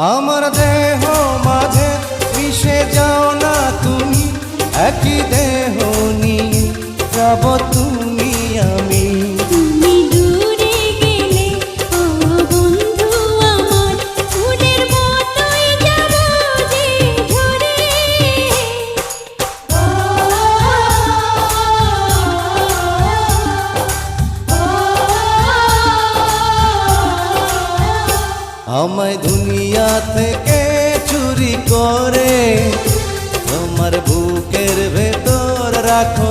আমার দেহ মাঝে মিশে যাও না তুমি, একই দেহ নিয়ে যাব তুমি আমি। তুমি দূরে গেলে ও বন্ধু আমার, ফুলের মতোই যাব যে ঝরে। আমায় দুনিয়া থেকে চুরি করে তোমার বুকের ভেতর রাখো।